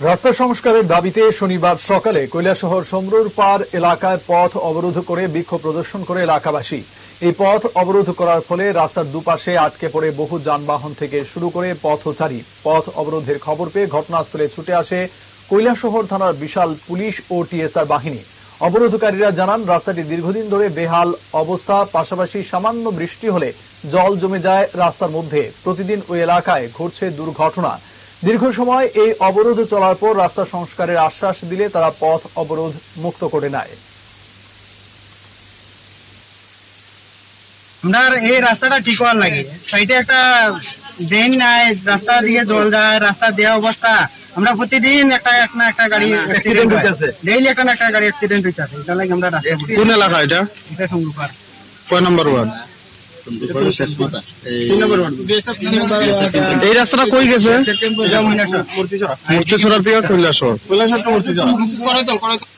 রাস্তা সংস্কারের দাবিতে শনিবার সকালে কৈলাসহর সমরুর পার এলাকায় পথ অবরোধ করে বিক্ষোভ প্রদর্শন করে এলাকাবাসী। এই পথ অবরোধ করার ফলে রাস্তার দুপাশে আটকে পড়ে বহু যানবাহন থেকে শুরু করে পথচারী। পথ অবরোধের খবর পেয়ে ঘটনাস্থলে ছুটে আসে কৈলাসহর থানার বিশাল পুলিশ ও টিএসআর বাহিনী। অবরোধকারীরা জানান, রাস্তাটি দীর্ঘদিন ধরে বেহাল অবস্থা, পাশাপাশি সামান্য বৃষ্টি হলে জল জমে যায় রাস্তার মধ্যে। প্রতিদিন ওই এলাকায় ঘটছে দুর্ঘটনা। দীর্ঘ সময় এই অবরোধ চলার পর রাস্তা সংস্কারের আশ্বাস দিলে তারা পথ অবরোধ মুক্ত করে নেয়। আমরা এই রাস্তাটা ঠিক হওয়ার লাগে, সাইডে একটা ড্রেন নাই, রাস্তা দিয়ে জল যায়, রাস্তা দেওয়া অবস্থা। আমরা প্রতিদিন একটা গাড়ি অ্যাক্সিডেন্ট হইতেছে, ডেইলি একটা না একটা গাড়ি অ্যাক্সিডেন্ট হইতেছে। এটা লাগে আমরা রাস্তা। কোন এলাকা এটা? এটা সমরুপার। কয় নম্বর ওয়ার্ড? এই রাস্তাটা কই গেছে? মূর্তিছড়ার দিকে কৈলাসহর।